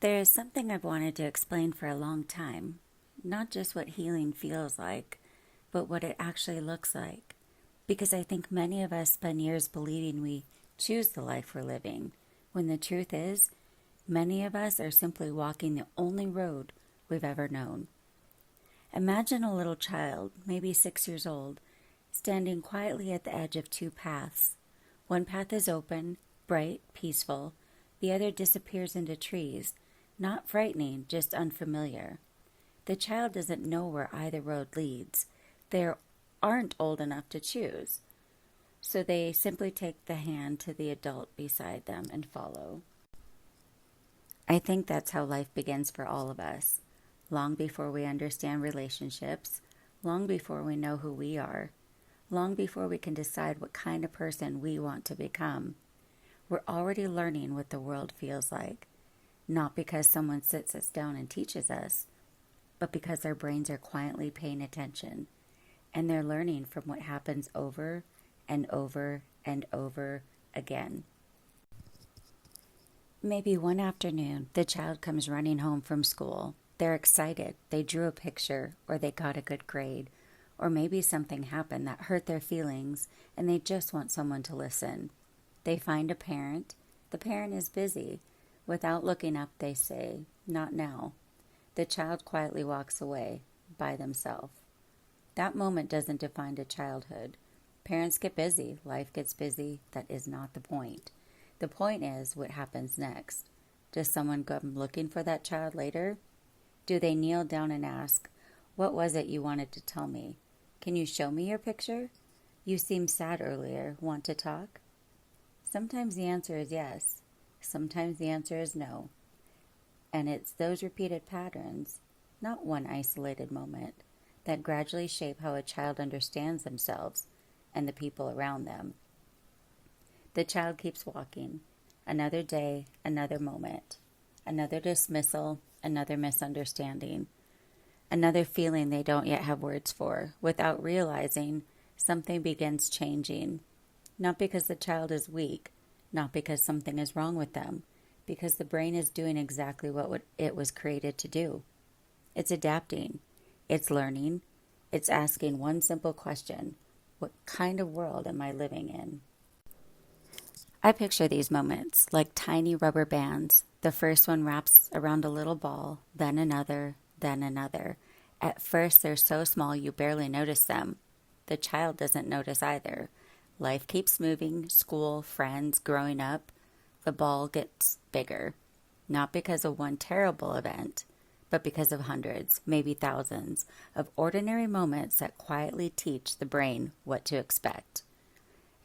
There is something I've wanted to explain for a long time. Not just what healing feels like, but what it actually looks like. Because I think many of us spend years believing we choose the life we're living, when the truth is, many of us are simply walking the only road we've ever known. Imagine a little child, maybe 6 years old, standing quietly at the edge of two paths. One path is open, bright, peaceful. The other disappears into trees, not frightening, just unfamiliar. The child doesn't know where either road leads. They aren't old enough to choose. So they simply take the hand to the adult beside them and follow. I think that's how life begins for all of us. Long before we understand relationships, long before we know who we are, long before we can decide what kind of person we want to become, we're already learning what the world feels like. Not because someone sits us down and teaches us, but because our brains are quietly paying attention, and they're learning from what happens over and over and over again. Maybe one afternoon, the child comes running home from school. They're excited, they drew a picture, or they got a good grade, or maybe something happened that hurt their feelings, and they just want someone to listen. They find a parent. The parent is busy. Without looking up, they say, "Not now." The child quietly walks away by themselves. That moment doesn't define a childhood. Parents get busy, life gets busy. That is not the point. The point is what happens next. Does someone come looking for that child later? Do they kneel down and ask, "What was it you wanted to tell me? Can you show me your picture? You seemed sad earlier. Want to talk?" Sometimes the answer is yes. Sometimes the answer is no. And it's those repeated patterns, not one isolated moment, that gradually shape how a child understands themselves and the people around them. The child keeps walking. Another day, another moment. Another dismissal, another misunderstanding. Another feeling they don't yet have words for. Without realizing, something begins changing. Not because the child is weak, not because something is wrong with them, because the brain is doing exactly what it was created to do. It's adapting. It's learning. It's asking one simple question: what kind of world am I living in? I picture these moments like tiny rubber bands. The first one wraps around a little ball, then another, then another. At first, they're so small you barely notice them. The child doesn't notice either. Life keeps moving, school, friends, growing up. The ball gets bigger. Not because of one terrible event, but because of hundreds, maybe thousands, of ordinary moments that quietly teach the brain what to expect.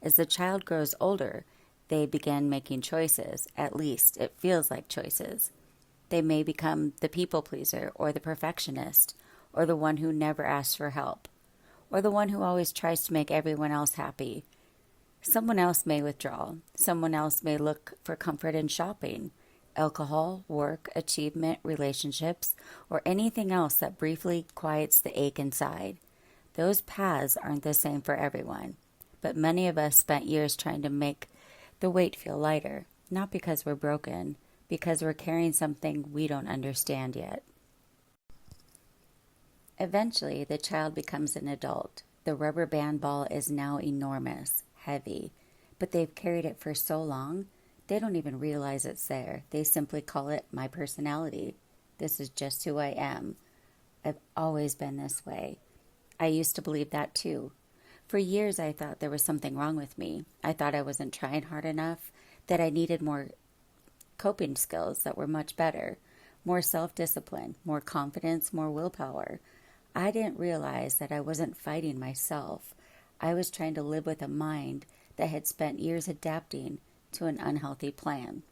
As the child grows older, they begin making choices. At least it feels like choices. They may become the people pleaser, or the perfectionist, or the one who never asks for help, or the one who always tries to make everyone else happy. Someone else may withdraw. Someone else may look for comfort in shopping, alcohol, work, achievement, relationships, or anything else that briefly quiets the ache inside. Those paths aren't the same for everyone, but many of us spent years trying to make the weight feel lighter, not because we're broken, because we're carrying something we don't understand yet. Eventually, the child becomes an adult. The rubber band ball is now enormous, heavy, but they've carried it for so long, they don't even realize it's there. They simply call it my personality. This is just who I am. I've always been this way. I used to believe that too. For years, I thought there was something wrong with me. I thought I wasn't trying hard enough, that I needed more coping skills that were much better, more self-discipline, more confidence, more willpower. I didn't realize that I wasn't fighting myself. I was trying to live with a mind that had spent years adapting to an unhealthy plan.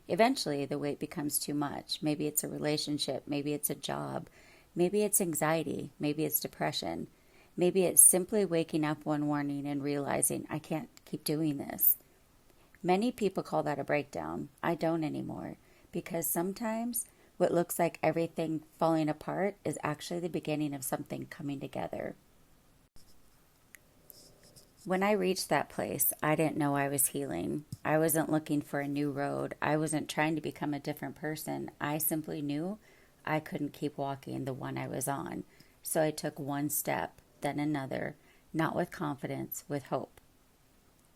Eventually, the weight becomes too much. Maybe it's a relationship, maybe it's a job, maybe it's anxiety, maybe it's depression. Maybe it's simply waking up one morning and realizing I can't keep doing this. Many people call that a breakdown. I don't anymore, because sometimes what looks like everything falling apart is actually the beginning of something coming together. When I reached that place, I didn't know I was healing. I wasn't looking for a new road. I wasn't trying to become a different person. I simply knew I couldn't keep walking the one I was on. So I took one step, then another, not with confidence, with hope.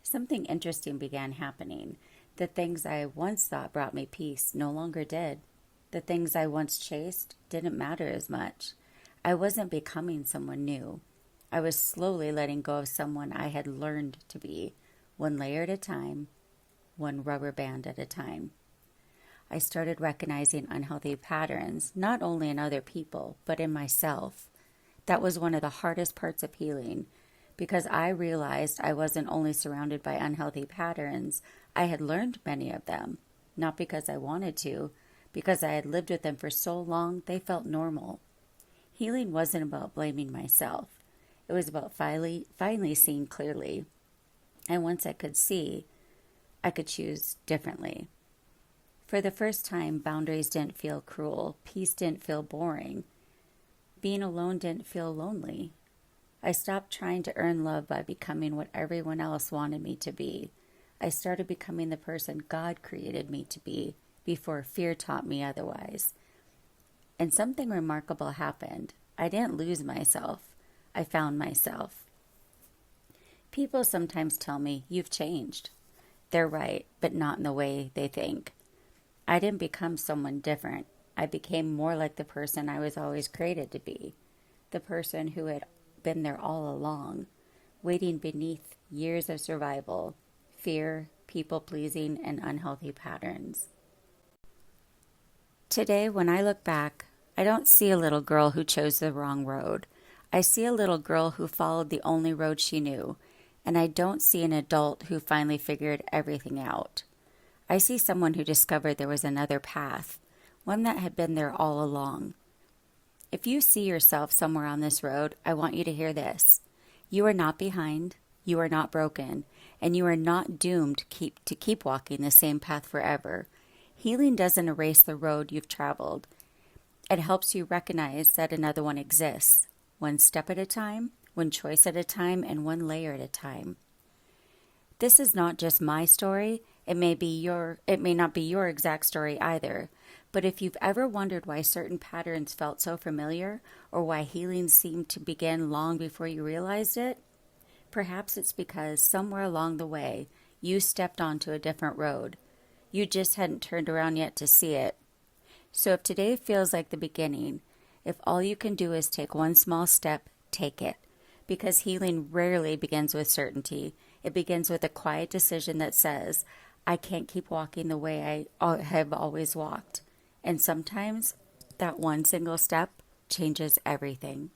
Something interesting began happening. The things I once thought brought me peace no longer did. The things I once chased didn't matter as much. I wasn't becoming someone new. I was slowly letting go of someone I had learned to be, one layer at a time, one rubber band at a time. I started recognizing unhealthy patterns, not only in other people, but in myself. That was one of the hardest parts of healing, because I realized I wasn't only surrounded by unhealthy patterns, I had learned many of them, not because I wanted to, because I had lived with them for so long they felt normal. Healing wasn't about blaming myself. It was about finally seeing clearly. And once I could see, I could choose differently. For the first time, boundaries didn't feel cruel. Peace didn't feel boring. Being alone didn't feel lonely. I stopped trying to earn love by becoming what everyone else wanted me to be. I started becoming the person God created me to be before fear taught me otherwise. And something remarkable happened. I didn't lose myself. I found myself. People sometimes tell me, "You've changed." They're right, but not in the way they think. I didn't become someone different. I became more like the person I was always created to be, the person who had been there all along, waiting beneath years of survival, fear, people-pleasing, and unhealthy patterns. Today, when I look back, I don't see a little girl who chose the wrong road. I see a little girl who followed the only road she knew, and I don't see an adult who finally figured everything out. I see someone who discovered there was another path, one that had been there all along. If you see yourself somewhere on this road, I want you to hear this. You are not behind, you are not broken, and you are not doomed to keep walking the same path forever. Healing doesn't erase the road you've traveled. It helps you recognize that another one exists, one step at a time, one choice at a time, and one layer at a time. This is not just my story. It may not be your exact story either. But if you've ever wondered why certain patterns felt so familiar, or why healing seemed to begin long before you realized it, perhaps it's because somewhere along the way you stepped onto a different road. You just hadn't turned around yet to see it. So if today feels like the beginning, if all you can do is take one small step, take it. Because healing rarely begins with certainty. It begins with a quiet decision that says, I can't keep walking the way I have always walked. And sometimes that one single step changes everything.